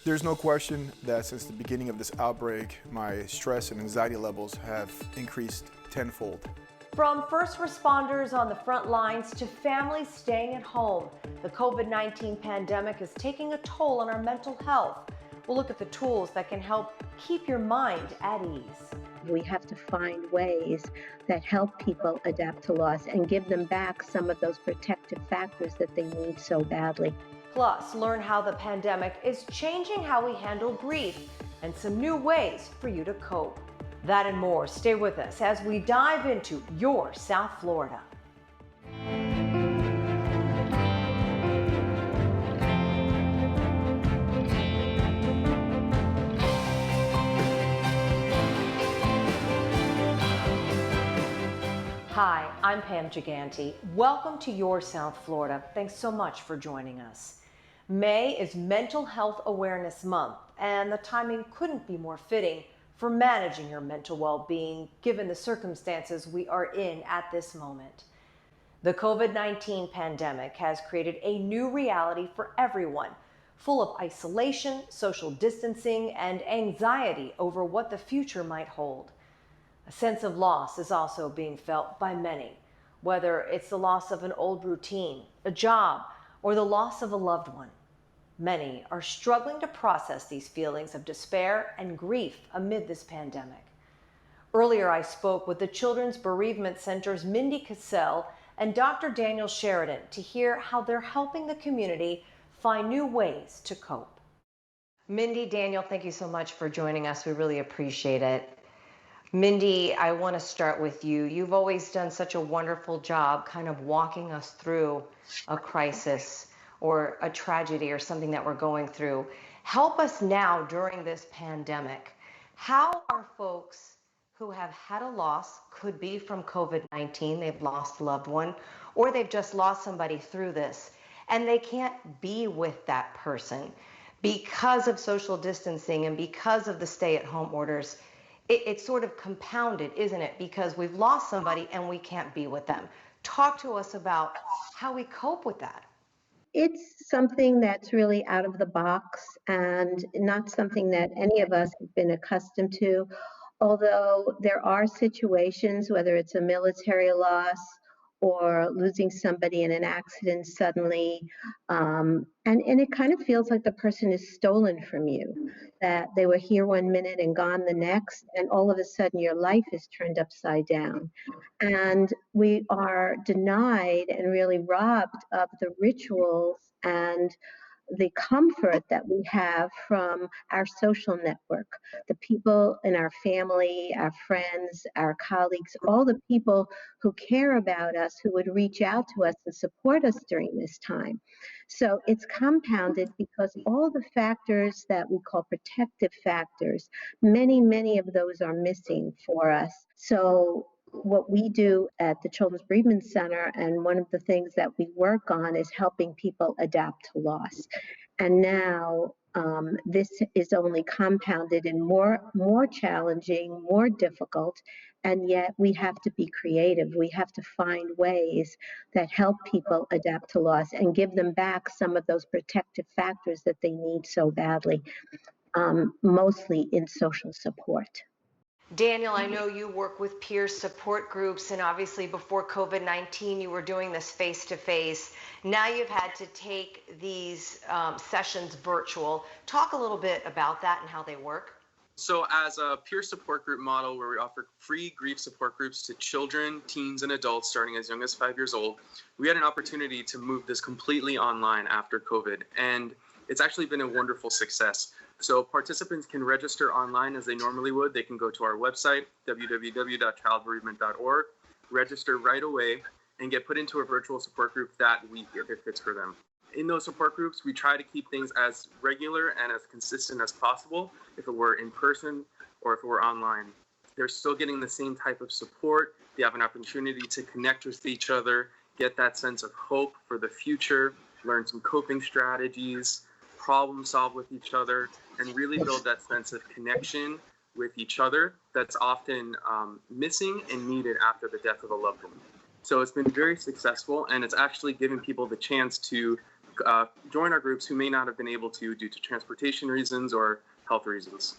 There's no question that since the beginning of this outbreak, my stress and anxiety levels have increased tenfold. From first responders on the front lines to families staying at home, the COVID-19 pandemic is taking a toll on our mental health. We'll look at the tools that can help keep your mind at ease. We have to find ways that help people adapt to loss and give them back some of those protective factors that they need so badly. Plus, learn how the pandemic is changing how we handle grief and some new ways for you to cope. That and more. Stay with us as we dive into your South Florida. Hi, I'm Pam Giganti. Welcome to your South Florida. Thanks so much for joining us. May is Mental Health Awareness Month, and the timing couldn't be more fitting for managing your mental well-being given the circumstances we are in at this moment. The COVID-19 pandemic has created a new reality for everyone, full of isolation, social distancing, and anxiety over what the future might hold. A sense of loss is also being felt by many, whether it's the loss of an old routine, a job, or the loss of a loved one. Many are struggling to process these feelings of despair and grief amid this pandemic. Earlier, I spoke with the Children's Bereavement Center's Mindy, Cassel and Dr. Daniel Sheridan to hear how they're helping the community find new ways to cope. Mindy, Daniel, thank you so much for joining us. We really appreciate it. Mindy, I want to start with you. You've always done such a wonderful job kind of walking us through a crisis or a tragedy or something that we're going through. Help us now during this pandemic. How are folks who have had a loss, could be from COVID-19, they've lost a loved one, or they've just lost somebody through this, and they can't be with that person because of social distancing and because of the stay-at-home orders? It's sort of compounded, isn't it? Because we've lost somebody and we can't be with them. Talk to us about how we cope with that. It's something that's really out of the box and not something that any of us have been accustomed to. Although there are situations, whether it's a military loss or losing somebody in an accident suddenly, and it kind of feels like the person is stolen from you, that they were here one minute and gone the next, and all of a sudden your life is turned upside down. And we are denied and really robbed of the rituals and the comfort that we have from our social network, the people in our family, our friends, our colleagues, all the people who care about us, who would reach out to us and support us during this time. So it's compounded because all the factors that we call protective factors, many of those are missing for us. So what we do at the Children's Bereavement Center, and one of the things that we work on, is helping people adapt to loss. And now this is only compounded and more challenging, more difficult, and yet we have to be creative. We have to find ways that help people adapt to loss and give them back some of those protective factors that they need so badly, mostly in social support. Daniel, I know you work with peer support groups, and obviously before COVID-19, you were doing this face-to-face. Now you've had to take these sessions virtual. Talk a little bit about that and how they work. So as a peer support group model where we offer free grief support groups to children, teens, and adults starting as young as 5 years old, we had an opportunity to move this completely online after COVID, and it's actually been a wonderful success. So participants can register online as they normally would. They can go to our website, www.childbereavement.org, register right away, and get put into a virtual support group that week if it fits for them. In those support groups, we try to keep things as regular and as consistent as possible if it were in person or if it were online. They're still getting the same type of support. They have an opportunity to connect with each other, get that sense of hope for the future, learn some coping strategies, problem solve with each other, and really build that sense of connection with each other that's often missing and needed after the death of a loved one. So it's been very successful, and it's actually given people the chance to join our groups who may not have been able to due to transportation reasons or health reasons.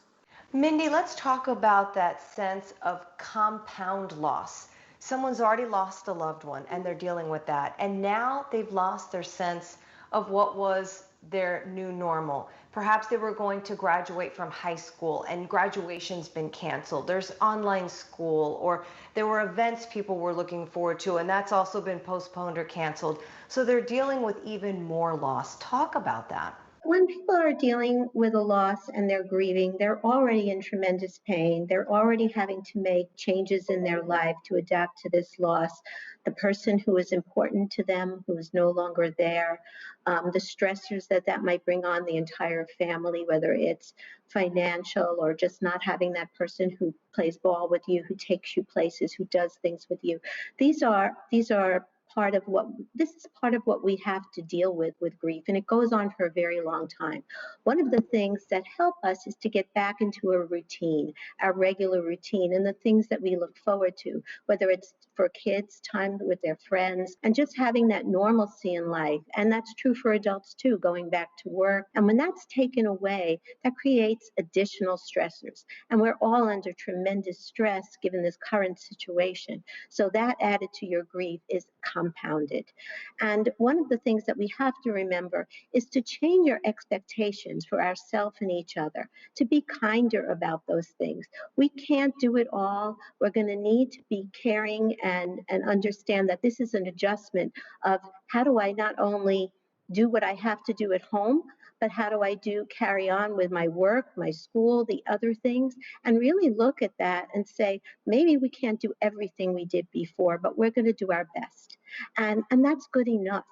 Mindy, let's talk about that sense of compound loss. Someone's already lost a loved one and they're dealing with that. And now they've lost their sense of what was their new normal. Perhaps they were going to graduate from high school and graduation's been canceled. There's online school, or there were events people were looking forward to and that's also been postponed or canceled. So they're dealing with even more loss. Talk about that. When people are dealing with a loss and they're grieving, they're already in tremendous pain. They're already having to make changes in their life to adapt to this loss. The person who is important to them, who is no longer there, the stressors that might bring on the entire family, whether it's financial or just not having that person who plays ball with you, who takes you places, who does things with you. These are this is part of what we have to deal with grief, and it goes on for a very long time. One of the things that help us is to get back into a routine, our regular routine, and the things that we look forward to, whether it's for kids, time with their friends, and just having that normalcy in life. And that's true for adults too, going back to work. And when that's taken away, that creates additional stressors. And we're all under tremendous stress given this current situation. So that added to your grief is compounded. And one of the things that we have to remember is to change our expectations for ourselves and each other, to be kinder about those things. We can't do it all. We're going to need to be caring and understand that this is an adjustment of how do I not only do what I have to do at home, but how do I carry on with my work, my school, the other things, and really look at that and say, maybe we can't do everything we did before, but we're going to do our best. And that's good enough.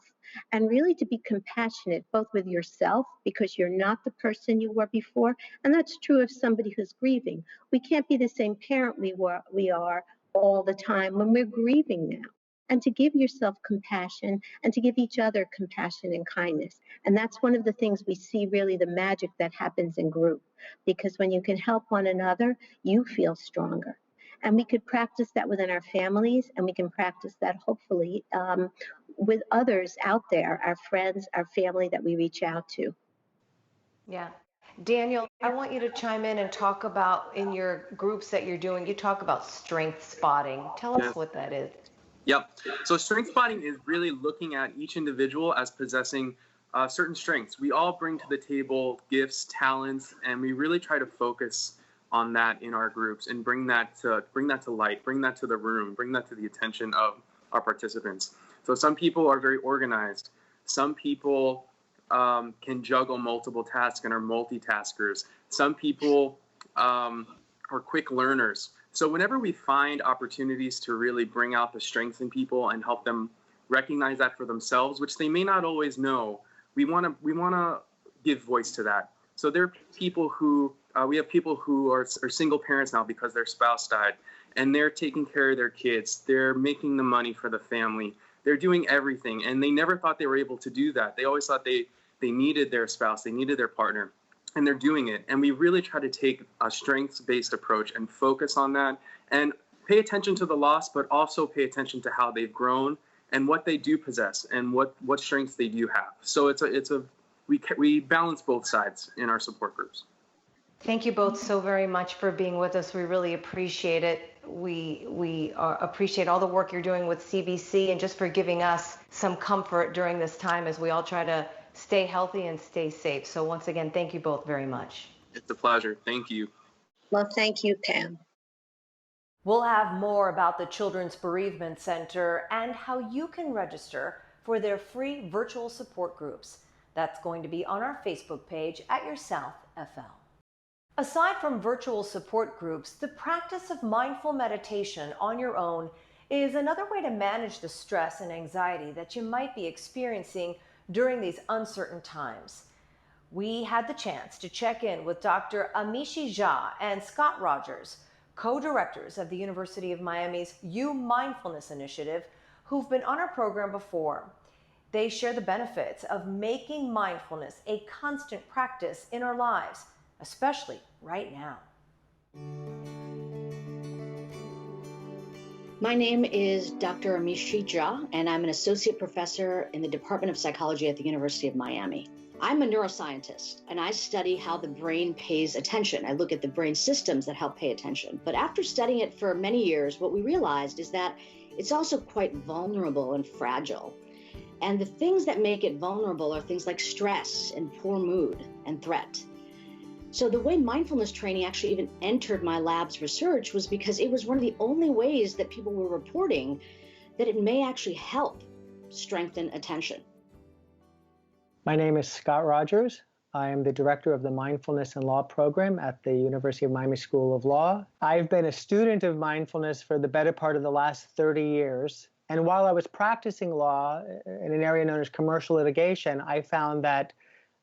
And really to be compassionate, both with yourself, because you're not the person you were before, and that's true of somebody who's grieving. We can't be the same parent we are all the time when we're grieving now. And to give yourself compassion and to give each other compassion and kindness. And that's one of the things we see really the magic that happens in group, because when you can help one another, you feel stronger. And we could practice that within our families, and we can practice that hopefully with others out there, our friends, our family that we reach out to. Yeah. Daniel, I want you to chime in and talk about, in your groups that you're doing, you talk about strength spotting. Tell us what that is. Yep. So strength spotting is really looking at each individual as possessing certain strengths. We all bring to the table gifts, talents, and we really try to focus on that in our groups and bring that to light, bring that to the room, bring that to the attention of our participants. So some people are very organized. Some people can juggle multiple tasks and are multitaskers. Some people are quick learners. So whenever we find opportunities to really bring out the strengths in people and help them recognize that for themselves, which they may not always know, we want to give voice to that. So there are people who we have people who are single parents now because their spouse died, and they're taking care of their kids. They're making the money for the family. They're doing everything, and they never thought they were able to do that. They always thought they needed their spouse, they needed their partner, and they're doing it. And we really try to take a strengths-based approach and focus on that and pay attention to the loss, but also pay attention to how they've grown and what they do possess and what strengths they do have. So we balance both sides in our support groups. Thank you both so very much for being with us. We really appreciate it. We appreciate all the work you're doing with CBC and just for giving us some comfort during this time as we all try to stay healthy and stay safe. So once again, thank you both very much. It's a pleasure. Thank you. Well, thank you, Pam. We'll have more about the Children's Bereavement Center and how you can register for their free virtual support groups. That's going to be on our Facebook page at Your South FL. Aside from virtual support groups, the practice of mindful meditation on your own is another way to manage the stress and anxiety that you might be experiencing during these uncertain times. We had the chance to check in with Dr. Amishi and Scott Rogers, co-directors of the University of Miami's UMindfulness initiative, who've been on our program before. They share the benefits of making mindfulness a constant practice in our lives, especially right now. My name is Dr. Amishi, and I'm an associate professor in the Department of Psychology at the University of Miami. I'm a neuroscientist, and I study how the brain pays attention. I look at the brain systems that help pay attention. But after studying it for many years, what we realized is that it's also quite vulnerable and fragile. And the things that make it vulnerable are things like stress and poor mood and threat. So the way mindfulness training actually even entered my lab's research was because it was one of the only ways that people were reporting that it may actually help strengthen attention. My name is Scott Rogers. I am the director of the Mindfulness and Law program at the University of Miami School of Law. I've been a student of mindfulness for the better part of the last 30 years. And while I was practicing law in an area known as commercial litigation, I found that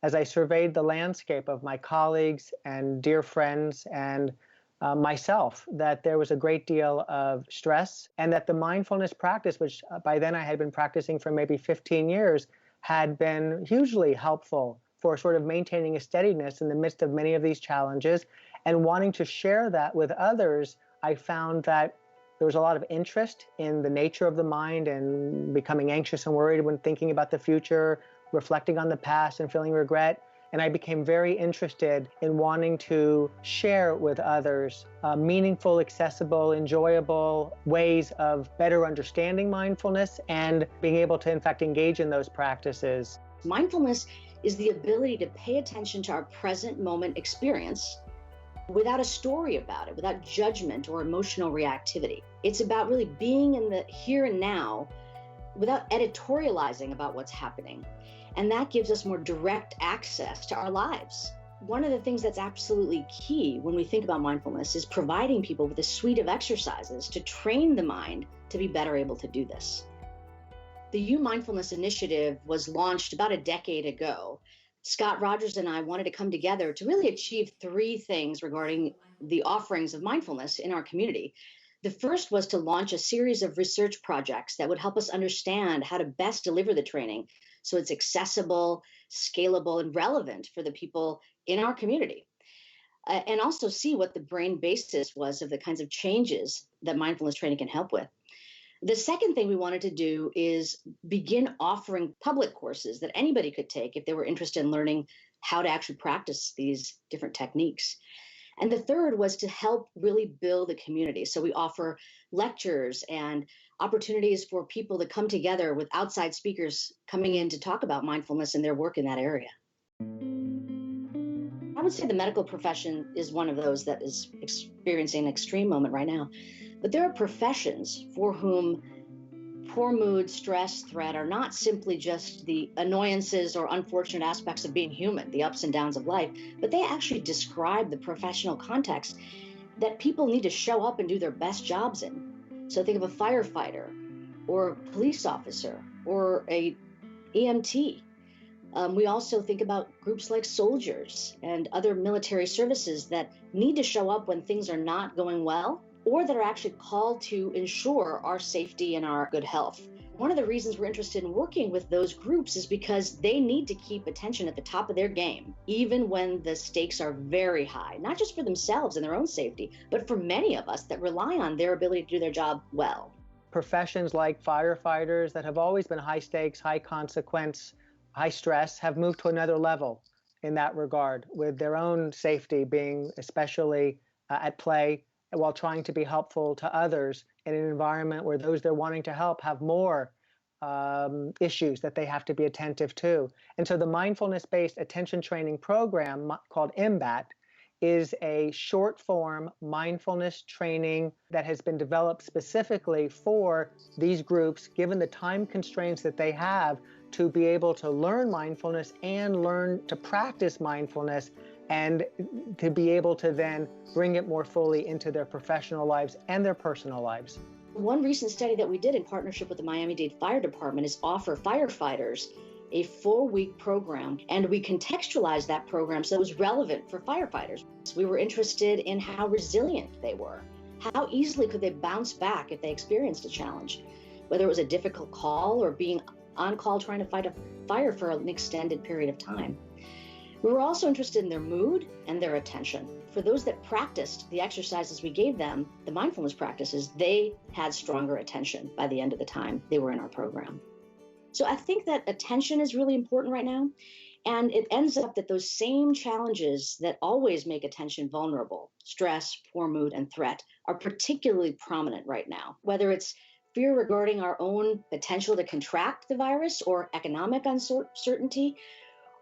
as I surveyed the landscape of my colleagues and dear friends and myself, that there was a great deal of stress, and that the mindfulness practice, which by then I had been practicing for maybe 15 years, had been hugely helpful for sort of maintaining a steadiness in the midst of many of these challenges. And wanting to share that with others, I found that there was a lot of interest in the nature of the mind and becoming anxious and worried when thinking about the future, reflecting on the past and feeling regret. And I became very interested in wanting to share with others meaningful, accessible, enjoyable ways of better understanding mindfulness and being able to, in fact, engage in those practices. Mindfulness is the ability to pay attention to our present moment experience without a story about it, without judgment or emotional reactivity. It's about really being in the here and now without editorializing about what's happening. And that gives us more direct access to our lives. One of the things that's absolutely key when we think about mindfulness is providing people with a suite of exercises to train the mind to be better able to do this. The UMindfulness initiative was launched about a decade ago. Scott Rogers and I wanted to come together to really achieve three things regarding the offerings of mindfulness in our community. The first was to launch a series of research projects that would help us understand how to best deliver the training so it's accessible, scalable, and relevant for the people in our community. And also see what the brain basis was of the kinds of changes that mindfulness training can help with. The second thing we wanted to do is begin offering public courses that anybody could take if they were interested in learning how to actually practice these different techniques. And the third was to help really build a community. So we offer lectures and opportunities for people to come together with outside speakers coming in to talk about mindfulness and their work in that area. I would say the medical profession is one of those that is experiencing an extreme moment right now. But there are professions for whom poor mood, stress, threat are not simply just the annoyances or unfortunate aspects of being human, the ups and downs of life, but they actually describe the professional context that people need to show up and do their best jobs in. So think of a firefighter or a police officer or a EMT. We also think about groups like soldiers and other military services that need to show up when things are not going well, or that are actually called to ensure our safety and our good health. One of the reasons we're interested in working with those groups is because they need to keep attention at the top of their game, even when the stakes are very high, not just for themselves and their own safety, but for many of us that rely on their ability to do their job well. Professions like firefighters that have always been high stakes, high consequence, high stress have moved to another level in that regard, with their own safety being especially at play, while trying to be helpful to others in an environment where those they're wanting to help have more issues that they have to be attentive to. And so the mindfulness-based attention training program called MBAT is a short-form mindfulness training that has been developed specifically for these groups, given the time constraints that they have to be able to learn mindfulness and learn to practice mindfulness, and to be able to then bring it more fully into their professional lives and their personal lives. One recent study that we did in partnership with the Miami-Dade Fire Department is offer firefighters a 4-week program, and we contextualized that program so it was relevant for firefighters. So we were interested in how resilient they were. How easily could they bounce back if they experienced a challenge, whether it was a difficult call or being on call trying to fight a fire for an extended period of time. We were also interested in their mood and their attention. For those that practiced the exercises we gave them, the mindfulness practices, they had stronger attention by the end of the time they were in our program. So I think that attention is really important right now. And it ends up that those same challenges that always make attention vulnerable, stress, poor mood, and threat, are particularly prominent right now. Whether it's fear regarding our own potential to contract the virus, or economic uncertainty,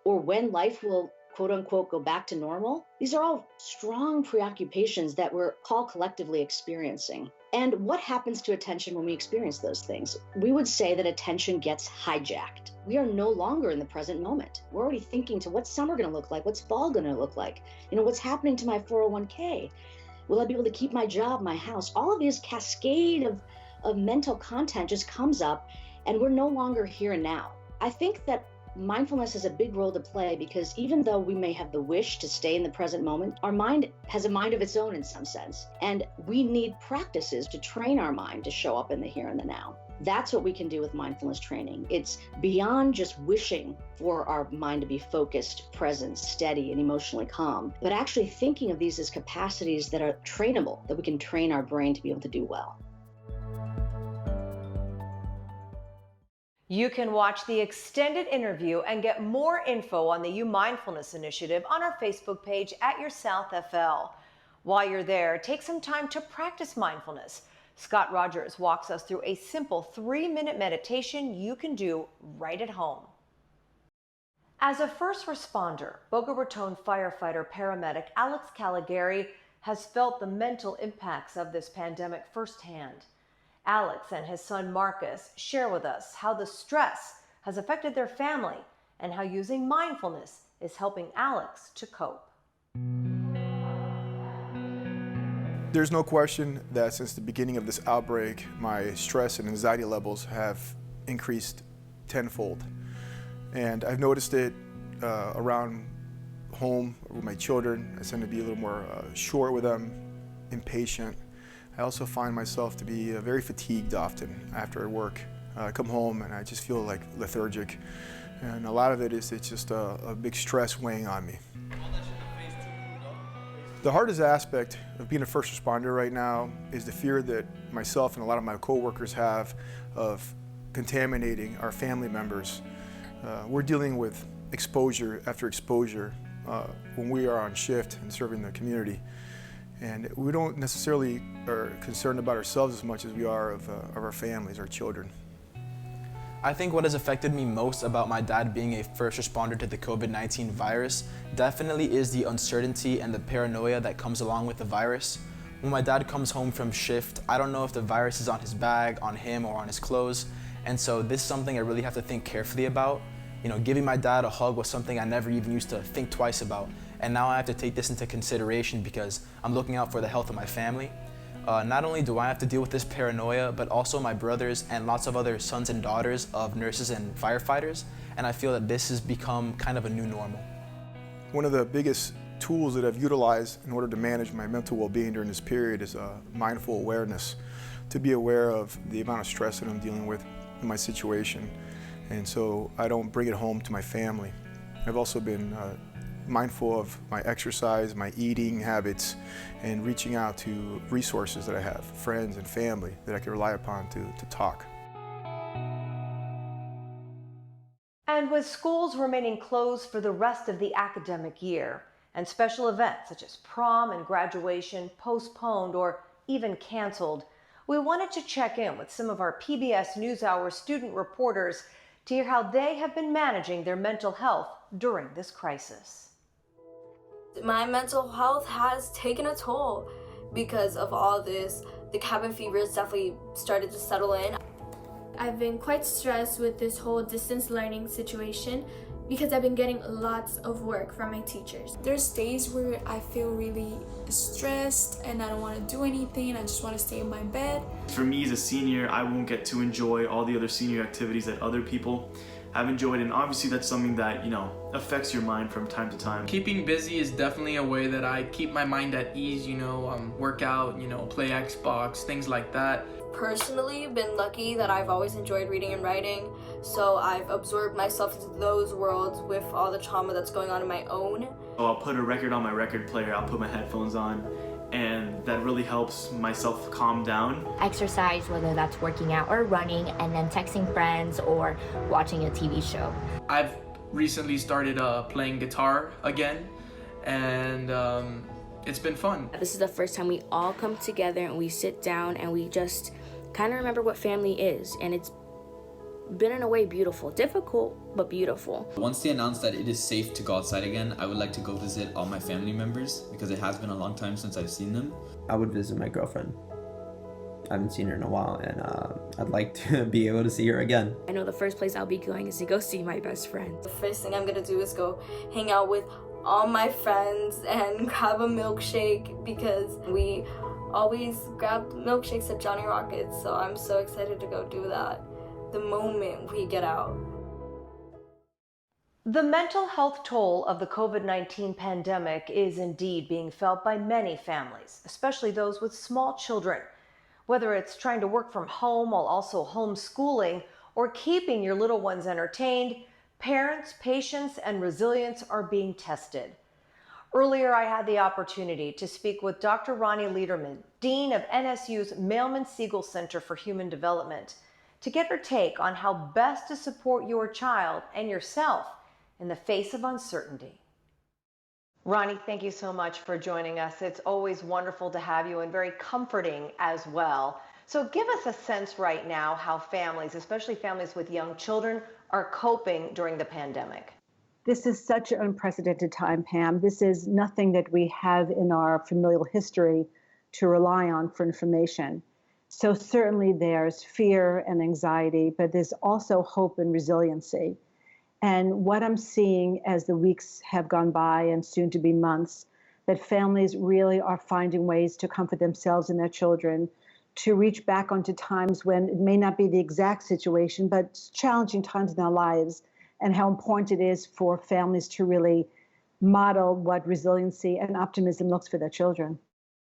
or when life will, quote unquote, go back to normal, these are all strong preoccupations that we're all collectively experiencing. And what happens to attention when we experience those things? We would say that attention gets hijacked. We are no longer in the present moment. We're already thinking to what's summer going to look like? What's fall going to look like? What's happening to my 401k? Will I be able to keep my job, my house? All of this cascade of mental content just comes up, and we're no longer here and now. I think that mindfulness has a big role to play, because even though we may have the wish to stay in the present moment, our mind has a mind of its own in some sense. And we need practices to train our mind to show up in the here and the now. That's what we can do with mindfulness training. It's beyond just wishing for our mind to be focused, present, steady, and emotionally calm, but actually thinking of these as capacities that are trainable, that we can train our brain to be able to do well. You can watch the extended interview and get more info on the UMindfulness initiative on our Facebook page at Your South FL. While you're there, take some time to practice mindfulness. Scott Rogers walks us through a simple 3-minute meditation you can do right at home. As a first responder, Boca Raton firefighter paramedic Alex Caligari has felt the mental impacts of this pandemic firsthand. Alex and his son Marcus share with us how the stress has affected their family and how using mindfulness is helping Alex to cope. There's no question that since the beginning of this outbreak, my stress and anxiety levels have increased tenfold. And I've noticed it around home with my children. I tend to be a little more short with them, impatient. I also find myself to be very fatigued often after work. I come home and I just feel like lethargic. And a lot of it is it's just a big stress weighing on me. The hardest aspect of being a first responder right now is the fear that myself and a lot of my coworkers have of contaminating our family members. We're dealing with exposure after exposure when we are on shift and serving the community. And we don't necessarily are concerned about ourselves as much as we are of our families, our children. I think what has affected me most about my dad being a first responder to the COVID-19 virus definitely is the uncertainty and the paranoia that comes along with the virus. When my dad comes home from shift, I don't know if the virus is on his bag, on him, or on his clothes. And so this is something I really have to think carefully about. Giving my dad a hug was something I never even used to think twice about. And now I have to take this into consideration because I'm looking out for the health of my family. Not only do I have to deal with this paranoia, but also my brothers and lots of other sons and daughters of nurses and firefighters. And I feel that this has become kind of a new normal. One of the biggest tools that I've utilized in order to manage my mental well-being during this period is mindful awareness, to be aware of the amount of stress that I'm dealing with in my situation. And so I don't bring it home to my family. I've also been mindful of my exercise, my eating habits, and reaching out to resources that I have, friends and family that I can rely upon to talk. And with schools remaining closed for the rest of the academic year, and special events such as prom and graduation postponed or even canceled, we wanted to check in with some of our PBS NewsHour student reporters to hear how they have been managing their mental health during this crisis. My mental health has taken a toll because of all this. The cabin fever has definitely started to settle in. I've been quite stressed with this whole distance learning situation because I've been getting lots of work from my teachers. There's days where I feel really stressed and I don't want to do anything. I just want to stay in my bed. For me as a senior, I won't get to enjoy all the other senior activities that other people I've enjoyed, and obviously that's something that, affects your mind from time to time. Keeping busy is definitely a way that I keep my mind at ease, work out, play Xbox, things like that. Personally, been lucky that I've always enjoyed reading and writing, so I've absorbed myself into those worlds with all the trauma that's going on in my own. I'll put a record on my record player, I'll put my headphones on, and that really helps myself calm down. Exercise, whether that's working out or running, and then texting friends or watching a TV show. I've recently started playing guitar again, and it's been fun. This is the first time we all come together and we sit down and we just kind of remember what family is, and it's been in a way beautiful. Difficult, but beautiful. Once they announced that it is safe to go outside again, I would like to go visit all my family members because it has been a long time since I've seen them. I would visit my girlfriend. I haven't seen her in a while, and I'd like to be able to see her again. I know the first place I'll be going is to go see my best friend. The first thing I'm gonna do is go hang out with all my friends and grab a milkshake, because we always grabbed milkshakes at Johnny Rockets, so I'm so excited to go do that the moment we get out. The mental health toll of the COVID-19 pandemic is indeed being felt by many families, especially those with small children. Whether it's trying to work from home while also homeschooling or keeping your little ones entertained, parents' patience and resilience are being tested. Earlier, I had the opportunity to speak with Dr. Ronnie Lederman, Dean of NSU's Mailman-Siegel Center for Human Development, to get her take on how best to support your child and yourself in the face of uncertainty. Ronnie, thank you so much for joining us. It's always wonderful to have you and very comforting as well. So give us a sense right now how families, especially families with young children, are coping during the pandemic. This is such an unprecedented time, Pam. This is nothing that we have in our familial history to rely on for information. So certainly there's fear and anxiety, but there's also hope and resiliency. And what I'm seeing as the weeks have gone by and soon to be months, that families really are finding ways to comfort themselves and their children, to reach back onto times when it may not be the exact situation, but challenging times in their lives, and how important it is for families to really model what resiliency and optimism looks for their children.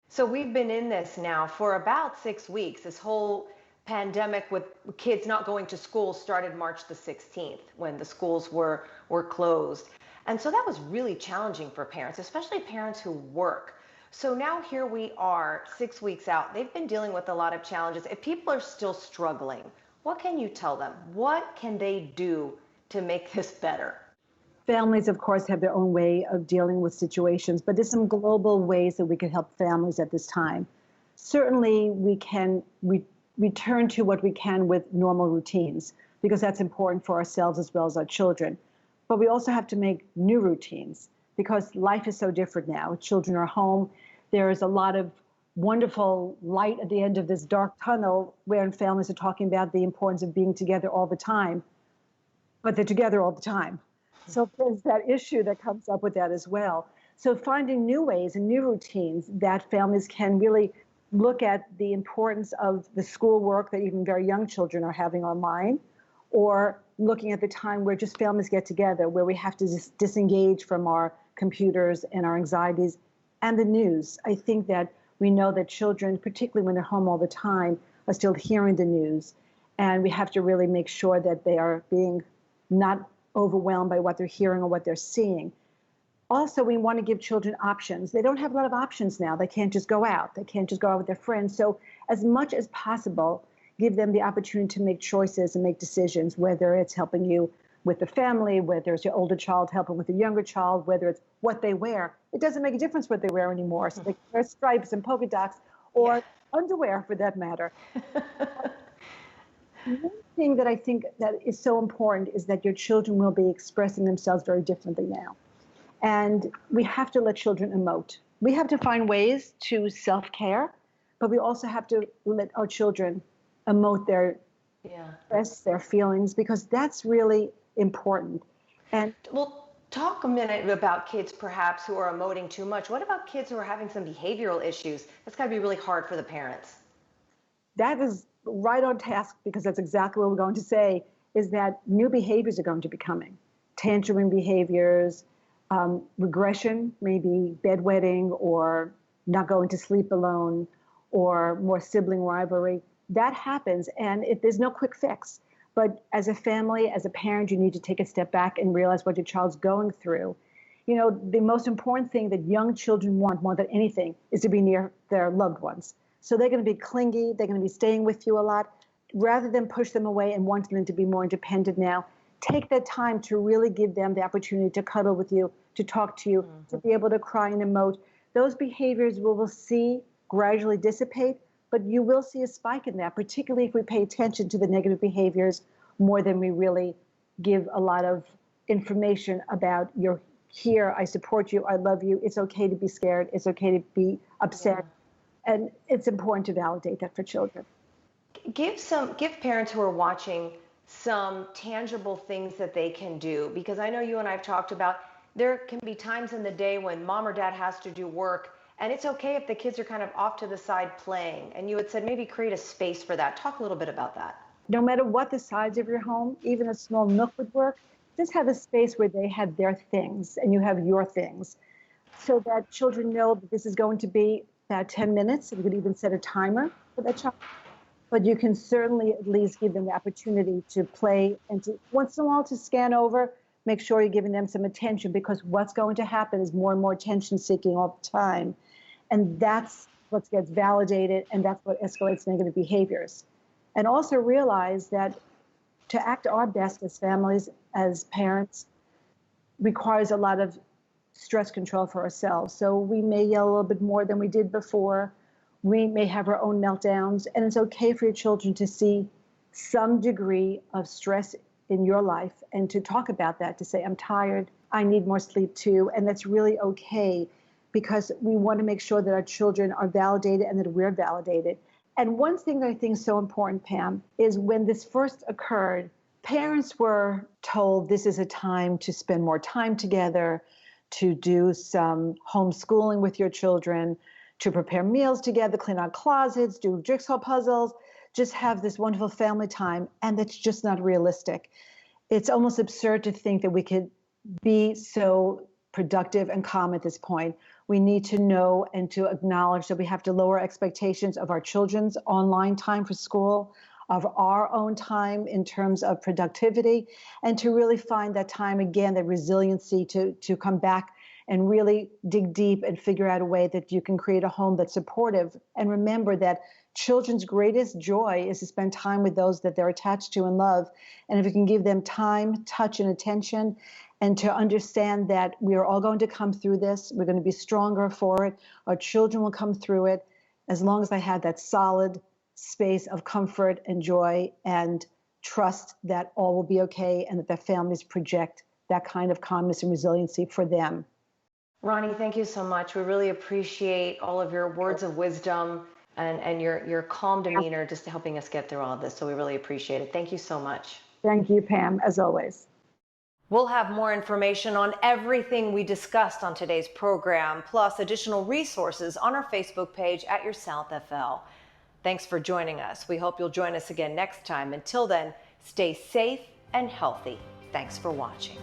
So we've been in this now for about 6 weeks. This whole pandemic with kids not going to school started March the 16th when the schools were closed. And so that was really challenging for parents, especially parents who work. So now here we are 6 weeks out. They've been dealing with a lot of challenges. If people are still struggling, what can you tell them? What can they do to make this better? Families, of course, have their own way of dealing with situations, but there's some global ways that we can help families at this time. Certainly, we can return to what we can with normal routines, because that's important for ourselves as well as our children. But we also have to make new routines, because life is so different now. Children are home. There is a lot of wonderful light at the end of this dark tunnel, where families are talking about the importance of being together all the time, but they're together all the time. So there's that issue that comes up with that as well. So finding new ways and new routines that families can really look at the importance of the schoolwork that even very young children are having online, or looking at the time where just families get together, where we have to disengage from our computers and our anxieties and the news. I think that we know that children, particularly when they're home all the time, are still hearing the news. And we have to really make sure that they are being not overwhelmed by what they're hearing or what they're seeing. Also, we want to give children options. They don't have a lot of options now. They can't just go out. They can't just go out with their friends. So as much as possible, give them the opportunity to make choices and make decisions, whether it's helping you with the family, whether it's your older child helping with the younger child, whether it's what they wear. It doesn't make a difference what they wear anymore. So they can wear stripes and polka dots, or underwear for that matter. One thing that I think that is so important is that your children will be expressing themselves very differently now. And we have to let children emote. We have to find ways to self-care, but we also have to let our children emote their express their feelings, because that's really important. And well, talk a minute about kids perhaps who are emoting too much. What about kids who are having some behavioral issues? That's got to be really hard for the parents. That is right on task, because that's exactly what we're going to say, is that new behaviors are going to be coming. Tantruming behaviors, regression, maybe bedwetting or not going to sleep alone, or more sibling rivalry. That happens, and there's no quick fix. But as a family, as a parent, you need to take a step back and realize what your child's going through. You know, the most important thing that young children want more than anything is to be near their loved ones. So they're going to be clingy, they're going to be staying with you a lot. Rather than push them away and want them to be more independent now, take that time to really give them the opportunity to cuddle with you, to talk to you, to be able to cry and emote. Those behaviors we will see gradually dissipate, but you will see a spike in that, particularly if we pay attention to the negative behaviors more than we really give a lot of information about you're here, I support you, I love you, it's okay to be scared, it's okay to be upset. Yeah. And it's important to validate that for children. Give parents who are watching some tangible things that they can do, because I know you and I have talked about there can be times in the day when mom or dad has to do work, and it's okay if the kids are kind of off to the side playing, and you had said maybe create a space for that. Talk a little bit about that. No matter what the size of your home, even a small nook would work. Just have a space where they have their things and you have your things, so that children know that this is going to be about 10 minutes. You could even set a timer for that child. But you can certainly at least give them the opportunity to play and to once in a while to scan over, make sure you're giving them some attention, because what's going to happen is more and more attention seeking all the time. And that's what gets validated, and that's what escalates negative behaviors. And also realize that to act our best as families, as parents, requires a lot of stress control for ourselves. So we may yell a little bit more than we did before. We may have our own meltdowns, and it's okay for your children to see some degree of stress in your life and to talk about that, to say, I'm tired, I need more sleep too, and that's really okay, because we want to make sure that our children are validated and that we're validated. And one thing that I think is so important, Pam, is when this first occurred, parents were told this is a time to spend more time together, to do some homeschooling with your children, to prepare meals together, clean out closets, do jigsaw puzzles, just have this wonderful family time. And that's just not realistic. It's almost absurd to think that we could be so productive and calm at this point. We need to know and to acknowledge that we have to lower expectations of our children's online time for school, of our own time in terms of productivity, and to really find that time again, that resiliency to come back and really dig deep and figure out a way that you can create a home that's supportive. And remember that children's greatest joy is to spend time with those that they're attached to and love. And if you can give them time, touch, and attention, and to understand that we are all going to come through this, we're going to be stronger for it, our children will come through it, as long as they have that solid space of comfort and joy and trust that all will be okay, and that their families project that kind of calmness and resiliency for them. Ronnie, thank you so much. We really appreciate all of your words of wisdom and your calm demeanor just helping us get through all of this. So we really appreciate it. Thank you so much. Thank you, Pam, as always. We'll have more information on everything we discussed on today's program, plus additional resources on our Facebook page at Your South FL. Thanks for joining us. We hope you'll join us again next time. Until then, stay safe and healthy. Thanks for watching.